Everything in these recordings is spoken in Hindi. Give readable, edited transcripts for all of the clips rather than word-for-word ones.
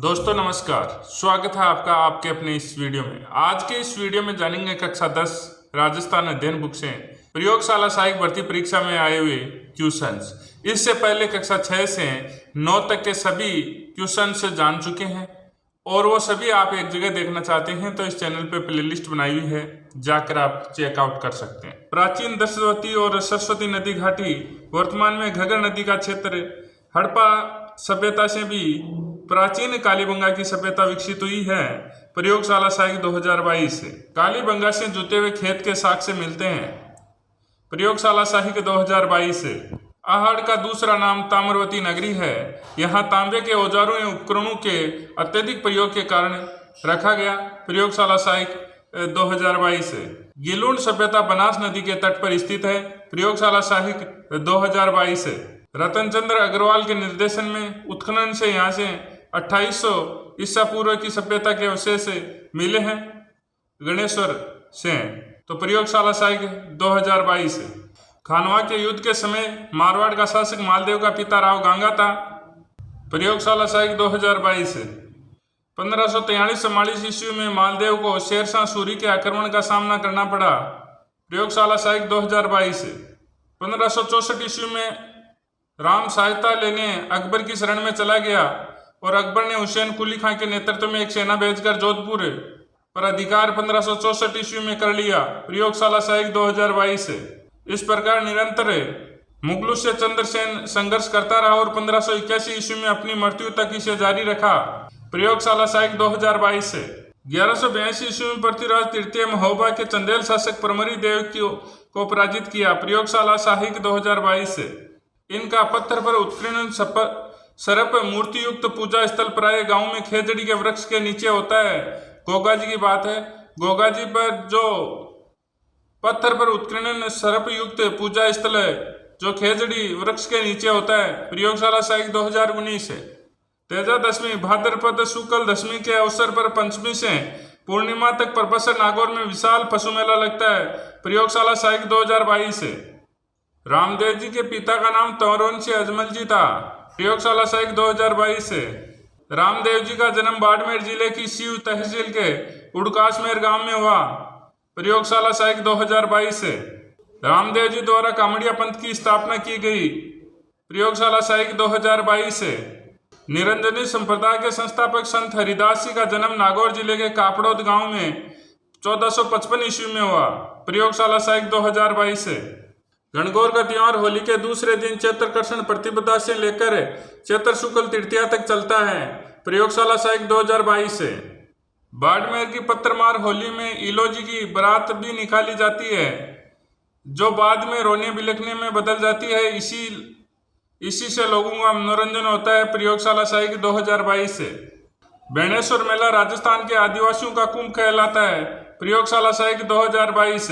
दोस्तों नमस्कार, स्वागत है आपका आपके अपने इस वीडियो में। आज के इस वीडियो में जानेंगे कक्षा 10 राजस्थान अध्ययन बुक से प्रयोगशाला सहायक भर्ती परीक्षा में आए हुए क्वेश्चंस। इससे पहले कक्षा 6 से 9 तक के सभी क्वेश्चंस जान चुके हैं और वो सभी आप एक जगह देखना चाहते हैं तो इस चैनल पे प्लेलिस्ट बनाई हुई है, जाकर आप चेकआउट कर सकते हैं। प्राचीन दशवती और सरस्वती नदी घाटी वर्तमान में घग्गर नदी का क्षेत्र हड़प्पा सभ्यता से भी प्राचीन कालीबंगा की सभ्यता विकसित हुई है। प्रयोगशाला सहायक 2022 कालीबंगा से जुते हुए खेत के साक्ष्य मिलते हैं। प्रयोगशाला सहायक 2022 आहड़ का दूसरा नाम ताम्रवती नगरी है। यहाँ तांबे के औजारों एवं उपकरणों के अत्यधिक प्रयोग के कारण रखा गया। प्रयोगशाला सहायक 2022 गिलुंड सभ्यता बनास नदी के तट पर स्थित है। प्रयोगशाला सहायक 2022 रतनचंद्र अग्रवाल के निर्देशन में उत्खनन से यहाँ से 2800 ईसा पूर्व की सभ्यता के अवशेष मिले हैं गणेश्वर से। तो प्रयोगशाला सहायक 2022 खानवा के युद्ध के समय मारवाड़ का शासक मालदेव का पिता राव गांगा था। प्रयोगशाला सहायक 2022 1543-44 ईस्वी में मालदेव को शेरशाह सूरी के आक्रमण का सामना करना पड़ा। प्रयोगशाला सहायक 2022 1564 ईस्वी में राम सहायता लेने अकबर की शरण में चला गया और अकबर ने हुसैन कुली खां के नेतृत्व में एक सेना भेजकर जोधपुर पर अधिकार 1564 ईस्वी में कर लिया। प्रयोगशाला सहायक 2022 इस प्रकार निरंतर मुगलों से चंद्रसेन संघर्ष करता रहा और 1581 ईस्वी में अपनी मृत्यु तक इसे जारी रखा। प्रयोगशाला सहायक 2022 1182 ईस्वी में पृथ्वीराज तृतीय महोबा के चंदेल शासक परमरी देव को पराजित किया। प्रयोगशाला सहायक 2022 इनका पत्थर पर उत्कीर्ण सरप मूर्ति युक्त पूजा स्थल प्राय गांव में खेजड़ी के वृक्ष के नीचे होता है। गोगा जी की बात है, गोगा जी पर जो पत्थर पर उत्कीर्ण सरप युक्त पूजा स्थल है जो खेजड़ी वृक्ष के नीचे होता है। प्रयोगशाला सहायक 2019 तेजा दशमी भाद्रपद शुक्ल दशमी के अवसर पर पंचमी से पूर्णिमा तक परबसर नागौर में विशाल पशु मेला लगता है। प्रयोगशाला सहायक 2022 रामदेव जी के पिता का नाम तंवरवंशी अजमल जी था। प्रयोगशाला सहायक 2022 रामदेव जी का जन्म बाड़मेर जिले की सीव तहसील के उड़कासमेर गांव में हुआ। प्रयोगशाला सहायक 2022 रामदेव जी द्वारा कामड़िया पंथ की स्थापना की गई। प्रयोगशाला सहायक 2022 निरंजनी संप्रदाय के संस्थापक संत हरिदास जी का जन्म नागौर जिले के कापड़ौद गांव में 1455 ईस्वी में हुआ। प्रयोगशाला सहायक 2022 गणगौर का त्योहार होली के दूसरे दिन चैत्र कृष्ण प्रतिपदा से लेकर चैत्र शुक्ल तृतीया तक चलता है। प्रयोगशाला सहायक 2022 बाड़मेर की पत्थरमार होली में इलोजी की बारात भी निकाली जाती है जो बाद में रोने बिलखने में बदल जाती है। इसी से लोगों का मनोरंजन होता है। प्रयोगशाला सहायक 2022 बेणेश्वर मेला राजस्थान के आदिवासियों का कुंभ कहलाता है। प्रयोगशाला सहायक 2022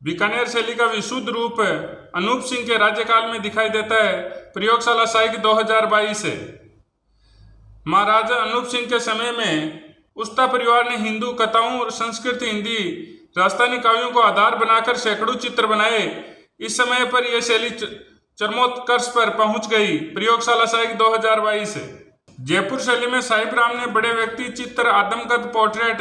बीकानेर शैली का विशुद्ध रूप अनूप सिंह के राज्यकाल में दिखाई देता है। प्रयोगशाला सहायक 2022 महाराजा अनूप सिंह के समय में उस्ता परिवार ने हिंदू कथाओं और संस्कृत हिंदी राजस्थानी काव्यों को आधार बनाकर सैकड़ों चित्र बनाए। इस समय पर यह शैली चरमोत्कर्ष पर पहुंच गई। प्रयोगशाला सहायक 2022 जयपुर शैली में साहिब राम ने बड़े व्यक्ति चित्र आदमकद पोर्ट्रेट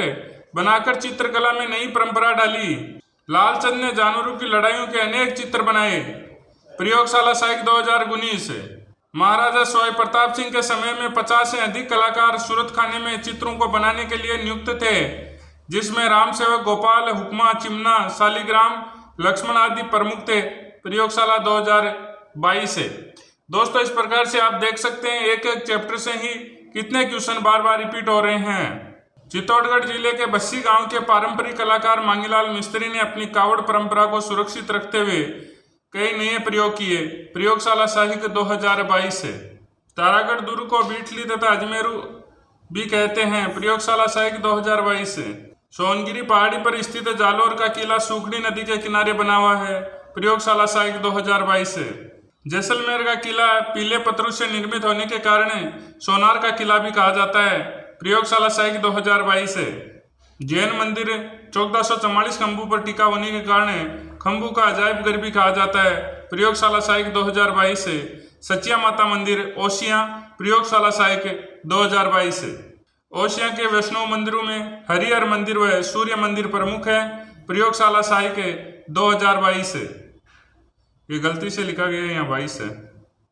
बनाकर चित्रकला में नई परंपरा डाली। लालचंद ने जानवरों की लड़ाइयों के अनेक चित्र बनाए। प्रयोगशाला सहायक 2019 महाराजा सवाई प्रताप सिंह के समय में 50 से अधिक कलाकार सूरत खाने में चित्रों को बनाने के लिए नियुक्त थे, जिसमें राम सेवक गोपाल, हुक्मा, चिमना, शालिग्राम, लक्ष्मण आदि प्रमुख थे। प्रयोगशाला 2022 दोस्तों इस प्रकार से आप देख सकते हैं एक एक चैप्टर से ही कितने क्वेश्चन बार बार रिपीट हो रहे हैं। चित्तौड़गढ़ जिले के बस्सी गांव के पारंपरिक कलाकार मांगीलाल मिस्त्री ने अपनी कावड़ परंपरा को सुरक्षित रखते हुए कई नए प्रयोग किए। प्रयोगशाला सहायक 2022 तारागढ़ दुर्ग को बीटली तथा अजमेरू भी कहते हैं। प्रयोगशाला सहायक 2022 सोनगिरी पहाड़ी पर स्थित जालोर का किला सूखड़ी नदी के किनारे बना हुआ है। प्रयोगशाला सहायक 2022 जैसलमेर का किला पीले पत्थरों से निर्मित होने के कारण सोनार का किला भी कहा जाता है। प्रयोगशाला सहायक 2022 जैन मंदिर 1444 खंभों पर टिका होने के कारण खंभू का अजायब घर भी कहा जाता है। प्रयोगशाला सहायक 2022 सचिया माता मंदिर ओसियां। प्रयोगशाला सहायक 2022 से। ओशिया के वैष्णव मंदिरों में हरिहर मंदिर व सूर्य मंदिर प्रमुख है। प्रयोगशाला साई के 2022 से। ये गलती से लिखा गया है, यहाँ 22 है।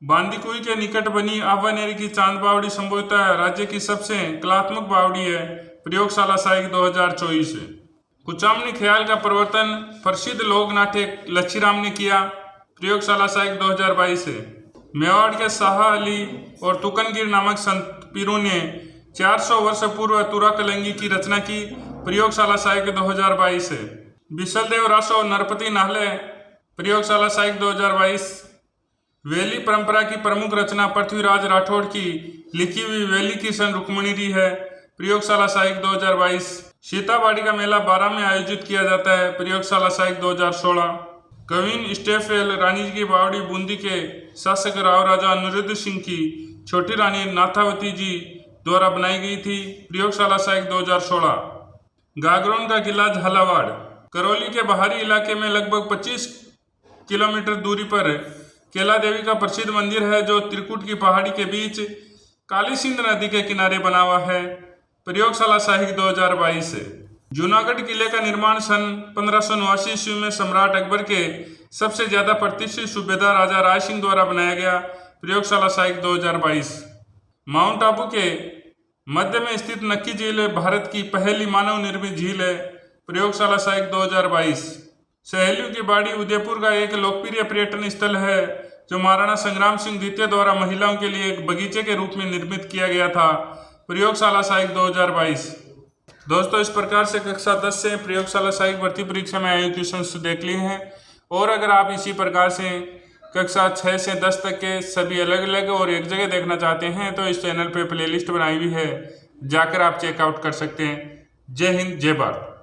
बांदीकुई के निकट बनी आवानेरी की चांद बावड़ी संभवतः राज्य की सबसे कलात्मक बावड़ी है। प्रयोगशाला साई 2024 से। कुचामनी ख्याल का प्रवर्तन प्रसिद्ध लोक नाटक लच्छीराम ने किया। प्रयोगशाला साई 2022 से। मेवाड़ के शाह अली और तुकनगिर नामक संत पीरों ने 400 वर्ष पूर्व तुराकलंगी की रचना की। प्रयोगशाला साई 2022 से। बिशलदेव रासो नरपति नाहले। प्रयोगशाला साई 2022। वेली परंपरा की प्रमुख रचना पृथ्वीराज राठौड़ की लिखी हुई वेली की सन रुक्मिणी है। प्रयोगशाला साई 2022। सीताबाड़ी का मेला 12 में आयोजित किया जाता है। प्रयोगशाला साई 2016। कविन स्टेफेल रानी जी की बावड़ी बूंदी के शासक राव राजा अनिरुद्ध सिंह की छोटी रानी नाथावती जी द्वारा बनाई गई थी। प्रयोगशाला साई 2016। गागरोन का किला झालावाड़। करौली के बाहरी इलाके में लगभग 25 किलोमीटर दूरी पर केला देवी का प्रसिद्ध मंदिर है, जो त्रिकुट की पहाड़ी के बीच काली सिंध नदी के किनारे बना हुआ है। प्रयोगशाला साई 2022 से। जूनागढ़ किले का निर्माण सन 1589 ईस्वी में सम्राट अकबर के सबसे ज्यादा प्रतिष्ठित सूबेदार राजा राय सिंह द्वारा बनाया गया। प्रयोगशाला साई 2022। माउंट आबू के मध्य में स्थित नक्की झील भारत की पहली मानव निर्मित झील है। प्रयोगशाला साई 2022। सहेलियों की बाड़ी उदयपुर का एक लोकप्रिय पर्यटन स्थल है, जो महाराणा संग्राम सिंह द्वितीय द्वारा महिलाओं के लिए एक बगीचे के रूप में निर्मित किया गया था। प्रयोगशाला साई 2022। दोस्तों, इस प्रकार से कक्षा 10 से प्रयोगशाला साई भर्ती परीक्षा में आए क्वेश्चंस देख लिए हैं, और अगर आप इसी प्रकार से कक्षा 6 से 10 तक के सभी अलग अलग और एक जगह देखना चाहते हैं तो इस चैनल पे प्लेलिस्ट बनाई हुई है, जाकर आप चेकआउट कर सकते हैं। जय हिंद, जय भारत।